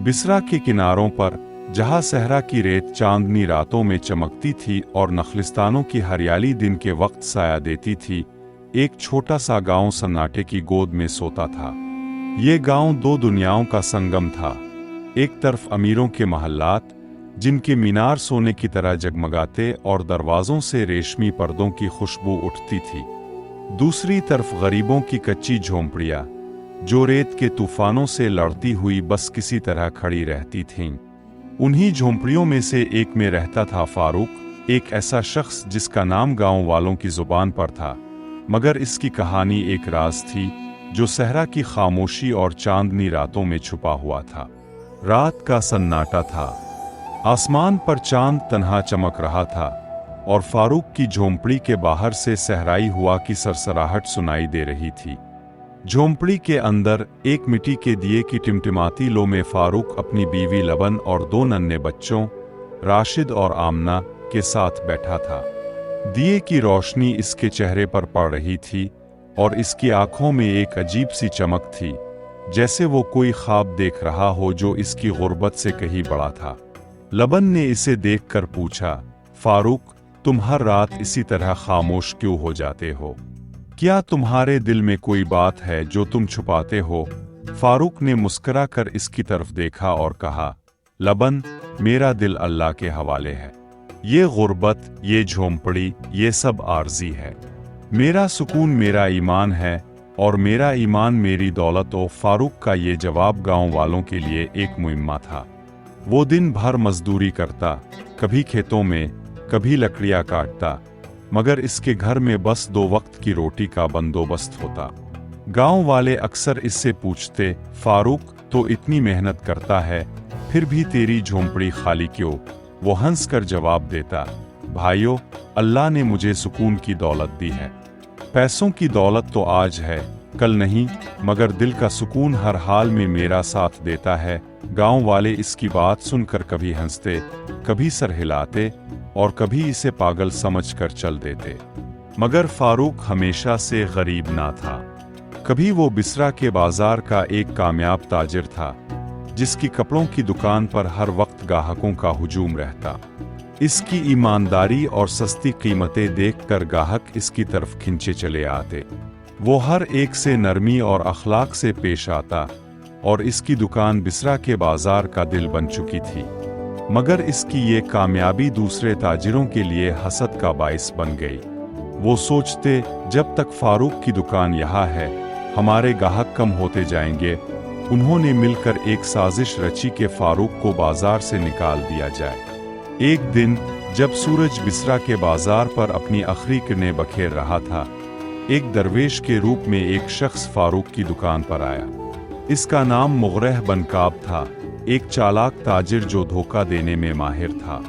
बिसरा के किनारों पर, जहां सहरा की रेत चांदनी रातों में चमकती थी और नखलिस्तानों की हरियाली दिन के वक्त साया देती थी, एक छोटा सा गांव सन्नाटे की गोद में सोता था। ये गांव दो दुनियाओं का संगम था। एक तरफ अमीरों के महल्लात, जिनके मीनार सोने की तरह जगमगाते और दरवाजों से रेशमी पर्दों की खुशबू उठती थी। दूसरी तरफ गरीबों की कच्ची झोंपड़ियां, जो रेत के तूफानों से लड़ती हुई बस किसी तरह खड़ी रहती थीं। उन्हीं झोंपड़ियों में से एक में रहता था फारूक, एक ऐसा शख्स जिसका नाम गांव वालों की जुबान पर था, मगर इसकी कहानी एक राज थी जो सहरा की खामोशी और चांदनी रातों में छुपा हुआ था। रात का सन्नाटा था, आसमान पर चांद तन्हा चमक रहा था और फारूक की झोंपड़ी के बाहर से सहराई हुआ की सरसराहट सुनाई दे रही थी। झोंपड़ी के अंदर एक मिट्टी के दिए की टिमटिमाती लो में फारूक अपनी बीवी लबन और दो नन्हे बच्चों राशिद और आमना के साथ बैठा था। दिए की रोशनी इसके चेहरे पर पड़ रही थी और इसकी आंखों में एक अजीब सी चमक थी, जैसे वो कोई ख्वाब देख रहा हो जो इसकी गुर्बत से कहीं बड़ा था। लबन ने इसे देखकर पूछा, फारूक, तुम हर रात इसी तरह खामोश क्यों हो जाते हो? क्या तुम्हारे दिल में कोई बात है जो तुम छुपाते हो? फारूक ने मुस्कुरा कर इसकी तरफ देखा और कहा, लबन, मेरा दिल अल्लाह के हवाले है। ये गुर्बत, ये झोंपड़ी, ये सब आर्जी है। मेरा सुकून मेरा ईमान है और मेरा ईमान मेरी दौलत। और फारूक का ये जवाब गांव वालों के लिए एक मुहिम्मा था। वो दिन भर मजदूरी करता, कभी खेतों में, कभी लकड़ियां काटता, मगर इसके घर में बस 2 वक्त की रोटी का बंदोबस्त होता। गांव वाले अक्सर इससे पूछते, फारूक तो इतनी मेहनत करता है, फिर भी तेरी झोंपड़ी खाली क्यों? वो हंसकर जवाब देता, भाइयों, अल्लाह ने मुझे सुकून की दौलत दी है। पैसों की दौलत तो आज है, कल नहीं, मगर दिल का सुकून हर हाल में मेरा साथ देता है। गांव वाले इसकी बात सुनकर कभी हंसते, कभी सर हिलाते और कभी इसे पागल समझकर चल देते। मगर फारूक हमेशा से गरीब ना था। कभी वो बिसरा के बाजार का एक कामयाब ताजिर था, जिसकी कपड़ों की दुकान पर हर वक्त ग्राहकों का हुजूम रहता। इसकी ईमानदारी और सस्ती कीमतें देखकर ग्राहक इसकी तरफ खिंचे चले आते। वो हर एक से नरमी और अखलाक से पेश आता और इसकी दुकान बिसरा के बाजार का दिल बन चुकी थी। मगर इसकी ये कामयाबी दूसरे ताजिरों के लिए हसद का बाइस बन गई। वो सोचते, जब तक फारूक की दुकान यहाँ है, हमारे ग्राहक कम होते जाएंगे। उन्होंने मिलकर एक साजिश रची कि फारूक को बाजार से निकाल दिया जाए। एक दिन जब सूरज बिसरा के बाजार पर अपनी आखिरी किरणें बखेर रहा था, एक दरवेश के रूप में एक शख्स फारूक की दुकान पर आया। इसका नाम मुगरह बन काब था, एक चालाक ताजिर जो धोखा देने में माहिर था।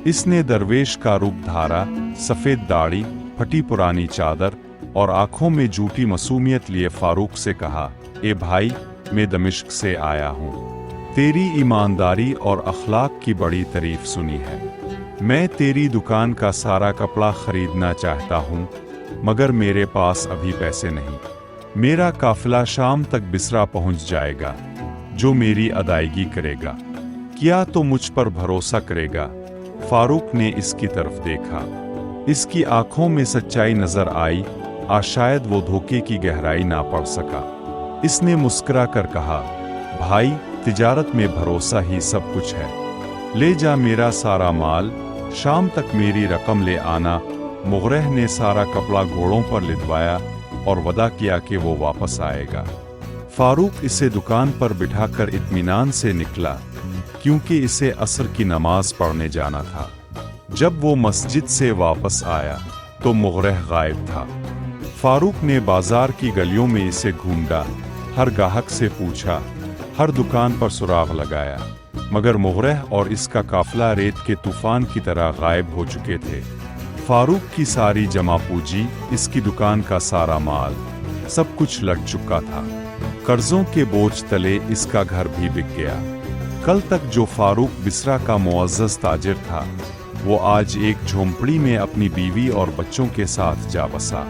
इसने दरवेश का रूप धारा, सफ़ेद दाढ़ी, फटी पुरानी चादर और आंखों में झूठी मासूमियत लिए फारूक से कहा, ए भाई, मैं दमिश्क से आया हूँ। तेरी ईमानदारी और अखलाक की बड़ी तारीफ सुनी है। मैं तेरी दुकान का सारा कपड़ा खरीदना चाहता हूँ, मगर मेरे पास अभी पैसे नहीं। मेरा काफिला शाम तक बिसरा पहुँच जाएगा। जो मेरी अदायगी करेगा, क्या तो मुझ पर भरोसा करेगा? फारूक ने इसकी तरफ देखा। इसकी आंखों में सच्चाई नजर आई, शायद वो धोखे की गहराई ना पढ़ सका। इसने मुस्कुरा कर कहा, भाई, तिजारत में भरोसा ही सब कुछ है। ले जा मेरा सारा माल, शाम तक मेरी रकम ले आना। मुगरह ने सारा कपड़ा घोड़ों पर लिदवाया और वदा किया कि वो वापस आएगा। फारूक इसे दुकान पर बिठाकर इत्मीनान से निकला, क्योंकि इसे असर की नमाज पढ़ने जाना था। जब वो मस्जिद से वापस आया तो मुगरह गायब था। फारूक ने बाजार की गलियों में इसे ढूंढा, हर ग्राहक से पूछा, हर दुकान पर सुराग लगाया, मगर मुगरह और इसका काफिला रेत के तूफान की तरह गायब हो चुके थे। फारूक की सारी जमा पूंजी, इसकी दुकान का सारा माल, सब कुछ लग चुका था। कर्जों के बोझ तले इसका घर भी बिक गया। कल तक जो फारूक बिसरा का मुअज़्ज़ज़ ताजिर था, वो आज एक झोंपड़ी में अपनी बीवी और बच्चों के साथ जा बसा।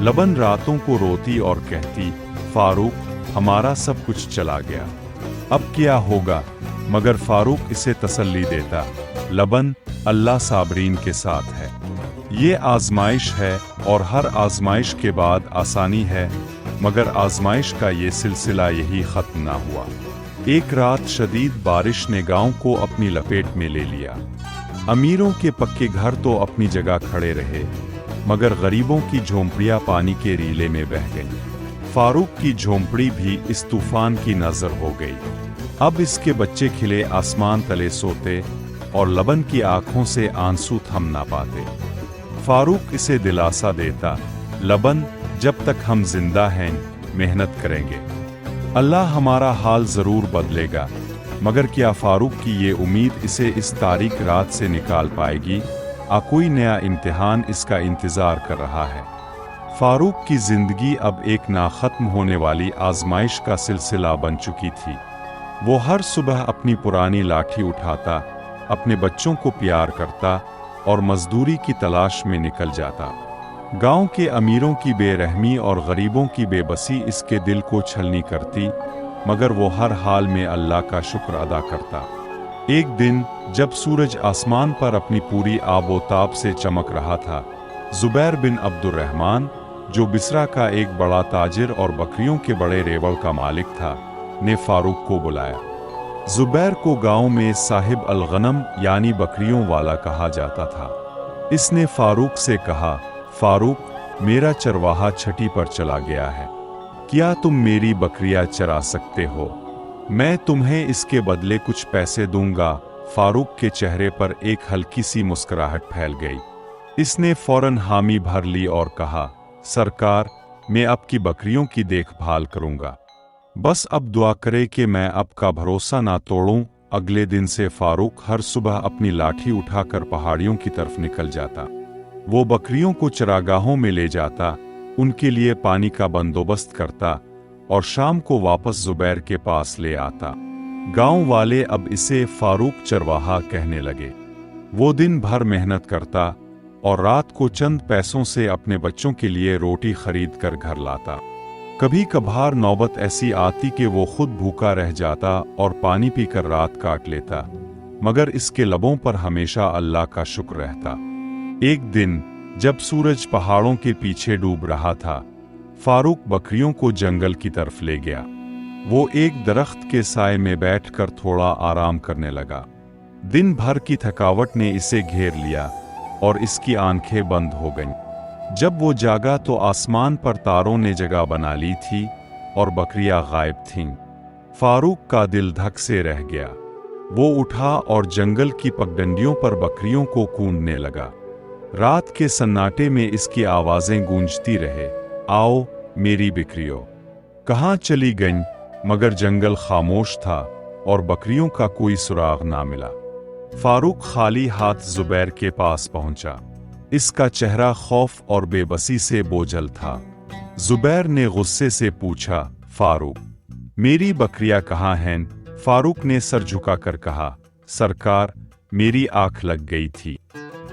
लबन रातों को रोती और कहती, फारूक, हमारा सब कुछ चला गया, अब क्या होगा? मगर फारूक इसे तसल्ली देता, लबन, अल्लाह साबरीन के साथ है। ये आजमाइश है और हर आजमाइश के बाद आसानी है, मगर आजमाइश का ये सिलसिला यही ख़त्म ना हुआ। एक रात शदीद बारिश ने गांव को अपनी लपेट में ले लिया। अमीरों के पक्के घर तो अपनी जगह खड़े रहे, मगर गरीबों की झोंपड़ियां पानी के रीले में बह गईं। फारूक की झोंपड़ी भी इस तूफान की नजर हो गई। अब इसके बच्चे खिले आसमान तले सोते और लबन की आंखों से आंसू थम ना पाते। फारूक इसे दिलासा देता, लबन, जब तक हम जिंदा हैं मेहनत करेंगे, अल्लाह हमारा हाल जरूर बदलेगा। मगर क्या फारूक की ये उम्मीद इसे इस तारीक रात से निकाल पाएगी? कोई नया इम्तिहान इसका इंतजार कर रहा है। फारूक की जिंदगी अब एक ना खत्म होने वाली आजमाइश का सिलसिला बन चुकी थी। वो हर सुबह अपनी पुरानी लाठी उठाता, अपने बच्चों को प्यार करता और मजदूरी की तलाश में निकल जाता। गांव के अमीरों की बेरहमी और गरीबों की बेबसी इसके दिल को छलनी करती, मगर वो हर हाल में अल्लाह का शुक्र अदा करता। एक दिन जब सूरज आसमान पर अपनी पूरी आबोताब से चमक रहा था, जुबैर बिन अब्दुर्रहमान, जो बिसरा का एक बड़ा ताजिर और बकरियों के बड़े रेवड़ का मालिक था, ने फारूक को बुलाया। जुबैर को गांव में साहिब अल-गनम यानी बकरियों वाला कहा जाता था। इसने फारूक से कहा, फारूक, मेरा चरवाहा छठी पर चला गया है, क्या तुम मेरी बकरियां चरा सकते हो? मैं तुम्हें इसके बदले कुछ पैसे दूंगा। फारूक के चेहरे पर एक हल्की सी मुस्कुराहट फैल गई। इसने फौरन हामी भर ली और कहा, सरकार, मैं आपकी बकरियों की देखभाल करूंगा, बस अब दुआ करे कि मैं आपका भरोसा ना तोड़ूं। अगले दिन से फारूक हर सुबह अपनी लाठी उठाकर पहाड़ियों की तरफ निकल जाता। वो बकरियों को चरागाहों में ले जाता, उनके लिए पानी का बंदोबस्त करता और शाम को वापस जुबैर के पास ले आता। गांव वाले अब इसे फारूक चरवाहा कहने लगे। वो दिन भर मेहनत करता और रात को चंद पैसों से अपने बच्चों के लिए रोटी खरीद कर घर लाता। कभी कभार नौबत ऐसी आती कि वो खुद भूखा रह जाता और पानी पीकर रात काट लेता, मगर इसके लबों पर हमेशा अल्लाह का शुक्र रहता। एक दिन जब सूरज पहाड़ों के पीछे डूब रहा था, फारूक बकरियों को जंगल की तरफ ले गया। वो एक दरख्त के साए में बैठकर थोड़ा आराम करने लगा। दिन भर की थकावट ने इसे घेर लिया और इसकी आंखें बंद हो गईं। जब वो जागा तो आसमान पर तारों ने जगह बना ली थी और बकरियां गायब थीं। फारूक का दिल धक से रह गया। वो उठा और जंगल की पगडंडियों पर बकरियों को कूंदने लगा। रात के सन्नाटे में इसकी आवाजें गूंजती रहे, आओ मेरी बकरियों, कहाँ चली गईं? मगर जंगल खामोश था और बकरियों का कोई सुराग ना मिला। फारूक खाली हाथ जुबैर के पास पहुंचा। इसका चेहरा खौफ और बेबसी से बोझल था। जुबैर ने गुस्से से पूछा, फारूक, मेरी बकरियां कहाँ हैं? फारूक ने सर झुकाकर कहा, सरकार, मेरी आंख लग गई थी,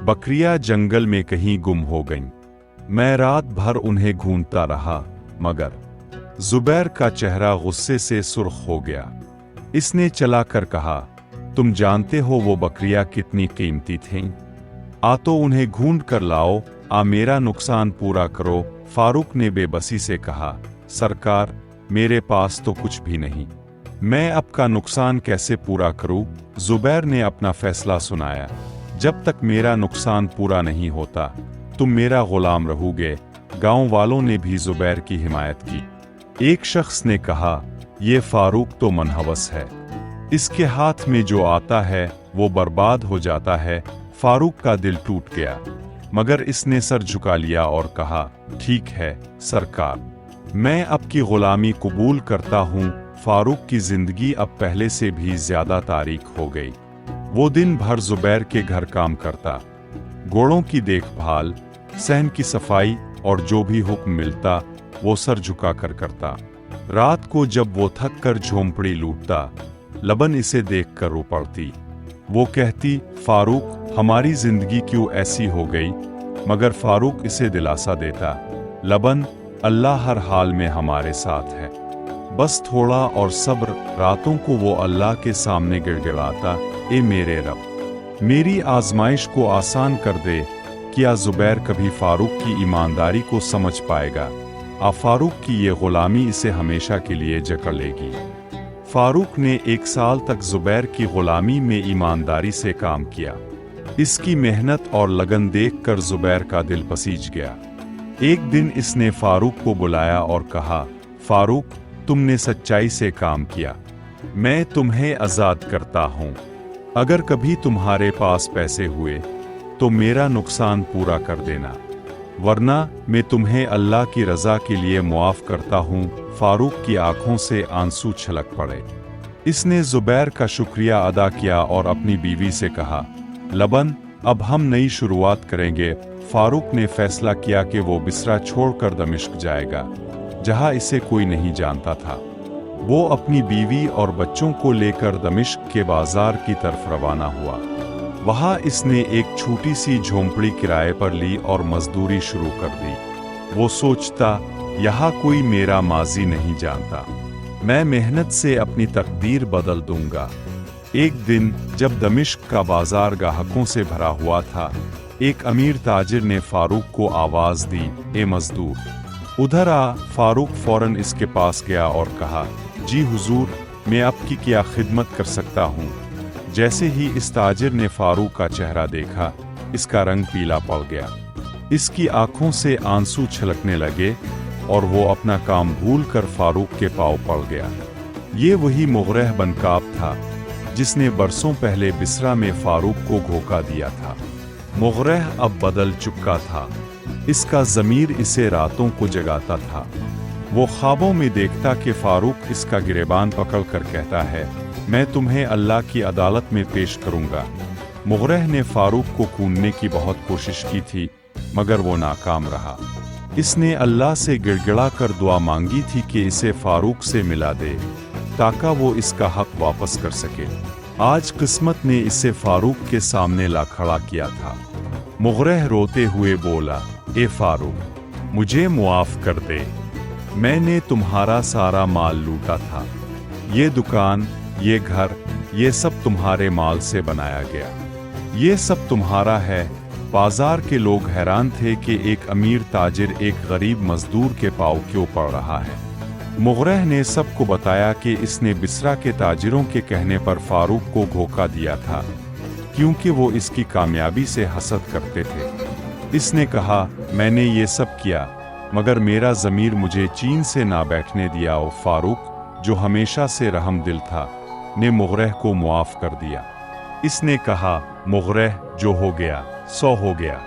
बकरियां जंगल में कहीं गुम हो गईं। मैं रात भर उन्हें ढूंढता रहा, मगर जुबैर का चेहरा गुस्से से सुर्ख हो गया। इसने चलाकर कहा, तुम जानते हो वो बकरियां कितनी कीमती थीं? तो उन्हें ढूंढ कर लाओ, मेरा नुकसान पूरा करो। फारूक ने बेबसी से कहा, सरकार, मेरे पास तो कुछ भी नहीं, मैं आपका नुकसान कैसे पूरा करूं? जुबैर ने अपना फैसला सुनाया, जब तक मेरा नुकसान पूरा नहीं होता तुम मेरा गुलाम रहोगे। गांव वालों ने भी जुबैर की हिमायत की। एक शख्स ने कहा, ये फारूक तो मनहवस है, इसके हाथ में जो आता है वो बर्बाद हो जाता है। फारूक का दिल टूट गया, मगर इसने सर झुका लिया और कहा, ठीक है सरकार, मैं आपकी गुलामी कबूल करता हूँ। फारूक की जिंदगी अब पहले से भी ज्यादा तारीक हो गई। वो दिन भर जुबैर के घर काम करता, घोड़ों की देखभाल, सहन की सफाई और जो भी हुक्म मिलता वो सर झुका कर करता। रात को जब वो थक कर झोंपड़ी लूटता, लबन इसे देखकर रो पड़ती। वो कहती, फारूक, हमारी जिंदगी क्यों ऐसी हो गई? मगर फारूक इसे दिलासा देता, लबन, अल्लाह हर हाल में हमारे साथ है। बस थोड़ा और सब्र। रातों को वो अल्लाह के सामने गिड़गिड़ाता, ए मेरे रब, मेरी आजमाइश को आसान कर दे। क्या जुबैर कभी फारूक की ईमानदारी को समझ पाएगा? फारूक की ये गुलामी इसे हमेशा के लिए जकड़ लेगी। फारूक ने 1 साल तक जुबैर की गुलामी में ईमानदारी से काम किया। इसकी मेहनत और लगन देखकर जुबैर का दिल पसीज गया। एक दिन इसने फारूक को बुलाया और कहा, फारूक, तुमने सच्चाई से काम किया, मैं तुम्हें आज़ाद करता हूँ। अगर कभी तुम्हारे पास पैसे हुए तो मेरा नुकसान पूरा कर देना, वरना मैं तुम्हें अल्लाह की रज़ा के लिए मुआफ़ करता हूँ। फारूक की आंखों से आंसू छलक पड़े। इसने जुबैर का शुक्रिया अदा किया और अपनी बीवी से कहा, लबन, अब हम नई शुरुआत करेंगे। फारूक ने फैसला किया कि वो बिसरा छोड़कर दमिश्क जाएगा, जहां इसे कोई नहीं जानता था। वो अपनी बीवी और बच्चों को लेकर दमिश्क के बाजार की तरफ रवाना हुआ। वहां इसने एक छोटी सी झोंपड़ी किराए पर ली और मजदूरी शुरू कर दी। वो सोचता, यहाँ कोई मेरा माजी नहीं जानता, मैं मेहनत से अपनी तकदीर बदल दूंगा। एक दिन जब दमिश्क का बाजार ग्राहकों से भरा हुआ था, एक अमीर ताजिर ने फारूक को आवाज दी, ए मजदूर, उधर आ। फारूक फौरन इसके पास गया और कहा, जी हुजूर, मैं आपकी क्या खिदमत कर सकता हूँ। जैसे ही इस ताजिर ने फारूक का चेहरा देखा, इसका रंग पीला पड़ गया। इसकी आंखों से आंसू छलकने लगे और वो अपना काम भूलकर फारूक के पांव पड़ गया। ये वही मुग़रह बनकाब था जिसने बरसों पहले बिसरा में फारूक को धोखा दिया था। मुग़रह अब बदल चुका था। इसका ज़मीर इसे रातों को जगाता था। वो ख्वाबों में देखता कि फारूक इसका गिरेबान पकड़कर कहता है, मैं तुम्हें अल्लाह की अदालत में पेश करूंगा। मुग़रह ने फारूक को खूनने की बहुत कोशिश की थी, मगर वो नाकाम रहा। इसने अल्लाह से गिड़गिड़ा कर दुआ मांगी थी कि इसे फारूक से मिला दे, ताकि वो इसका हक वापस कर सके। आज किस्मत ने इसे फारूक के सामने ला खड़ा किया था। मुग़रह रोते हुए बोला, ए फारूक, मुझे मुआफ़ कर दे। मैंने तुम्हारा सारा माल लूटा था। ये दुकान, ये घर, ये सब तुम्हारे माल से बनाया गया। ये सब तुम्हारा है। बाजार के लोग हैरान थे कि एक अमीर ताजिर एक गरीब मजदूर के पांव क्यों पड़ रहा है। मुग़रह ने सबको बताया कि इसने बिसरा के ताजिरों के कहने पर फारूक को धोखा दिया था, क्योंकि वो इसकी कामयाबी से हसद करते थे। इसने कहा, मैंने ये सब किया, मगर मेरा ज़मीर मुझे चैन से ना बैठने दिया। और फारूक, जो हमेशा से रहम दिल था, ने मुग़रह को मुआफ़ कर दिया। इसने कहा, मुग़रह, जो हो गया सो हो गया,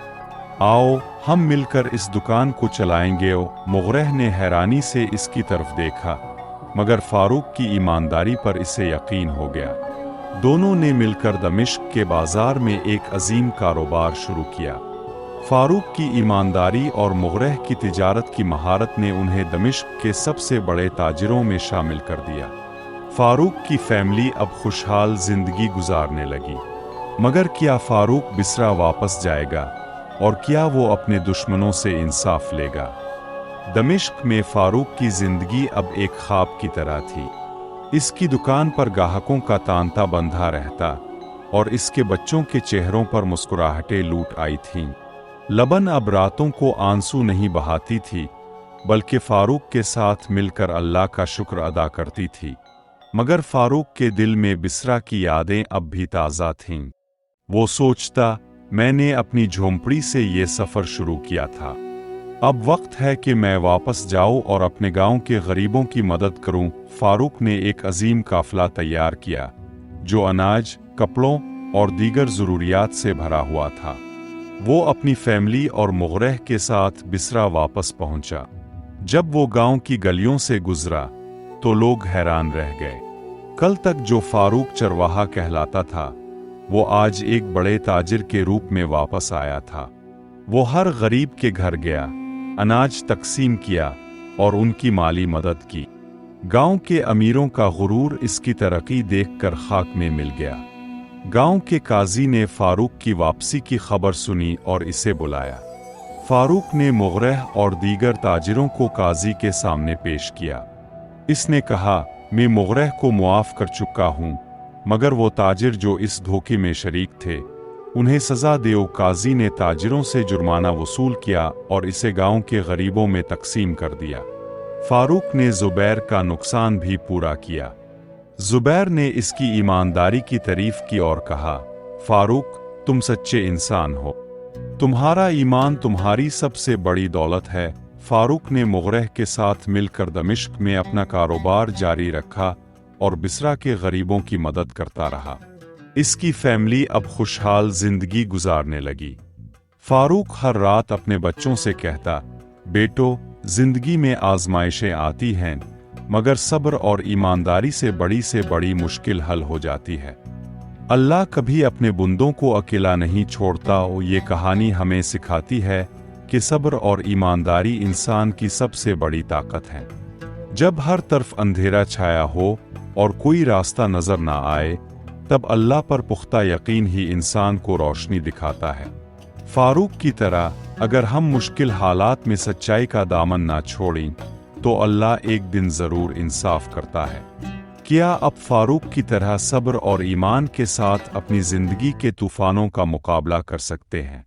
आओ हम मिलकर इस दुकान को चलाएंगे। मुग़रह ने हैरानी से इसकी तरफ देखा, मगर फारूक की ईमानदारी पर इसे यकीन हो गया। दोनों ने मिलकर दमिश्क के बाजार में एक अजीम कारोबार शुरू किया। फारूक की ईमानदारी और मुग़रह की तिजारत की महारत ने उन्हें दमिश्क के सबसे बड़े ताजिरों में शामिल कर दिया। फारूक की फैमिली अब खुशहाल जिंदगी गुजारने लगी। मगर क्या फारूक बिसरा वापस जाएगा, और क्या वो अपने दुश्मनों से इंसाफ लेगा? दमिश्क में फारूक की जिंदगी अब एक ख्वाब की तरह थी। इसकी दुकान पर ग्राहकों का तांता बंधा रहता और इसके बच्चों के चेहरों पर मुस्कुराहटें लूट आई थीं। लबन अब रातों को आंसू नहीं बहाती थी, बल्कि फारूक के साथ मिलकर अल्लाह का शुक्र अदा करती थी। मगर फारूक के दिल में बिसरा की यादें अब भी ताज़ा थीं। वो सोचता, मैंने अपनी झोंपड़ी से ये सफ़र शुरू किया था। अब वक्त है कि मैं वापस जाऊं और अपने गांव के गरीबों की मदद करूं। फारूक ने एक अजीम काफिला तैयार किया, जो अनाज, कपड़ों और दीगर ज़रूरियात से भरा हुआ था। वो अपनी फैमिली और मुग़रह के साथ बिसरा वापस पहुंचा। जब वो गांव की गलियों से गुजरा तो लोग हैरान रह गए। कल तक जो फारूक चरवाहा कहलाता था, वो आज एक बड़े ताजिर के रूप में वापस आया था। वो हर गरीब के घर गया, अनाज तकसीम किया और उनकी माली मदद की। गांव के अमीरों का गुरूर इसकी तरक्की देखकर खाक में मिल गया। गांव के काजी ने फारूक की वापसी की खबर सुनी और इसे बुलाया। फारूक ने मुग़रह और दीगर ताजिरों को काजी के सामने पेश किया। इसने कहा, मैं मुगरह को मुआफ कर चुका हूँ, मगर वो ताजिर जो इस धोखे में शरीक थे उन्हें सजा दो। काजी ने ताजिरों से जुर्माना वसूल किया और इसे गांव के गरीबों में तकसीम कर दिया। फारूक ने जुबैर का नुकसान भी पूरा किया। जुबैर ने इसकी ईमानदारी की तारीफ की और कहा, फारूक, तुम सच्चे इंसान हो, तुम्हारा ईमान तुम्हारी सबसे बड़ी दौलत है। फारूक ने मुगरह के साथ मिलकर दमिश्क में अपना कारोबार जारी रखा और बिसरा के गरीबों की मदद करता रहा। इसकी फैमिली अब खुशहाल जिंदगी गुजारने लगी। फारूक हर रात अपने बच्चों से कहता, बेटो, जिंदगी में आजमाइशें आती हैं, मगर सब्र और ईमानदारी से बड़ी मुश्किल हल हो जाती है। अल्लाह कभी अपने बंदों को अकेला नहीं छोड़ता और ये कहानी हमें सिखाती है कि सब्र और ईमानदारी इंसान की सबसे बड़ी ताकत है। जब हर तरफ अंधेरा छाया हो और कोई रास्ता नजर ना आए, तब अल्लाह पर पुख्ता यकीन ही इंसान को रोशनी दिखाता है। फारूक की तरह अगर हम मुश्किल हालात में सच्चाई का दामन ना छोड़ें तो अल्लाह एक दिन ज़रूर इंसाफ करता है। क्या आप फारूक की तरह सब्र और ईमान के साथ अपनी ज़िंदगी के तूफ़ानों का मुकाबला कर सकते हैं?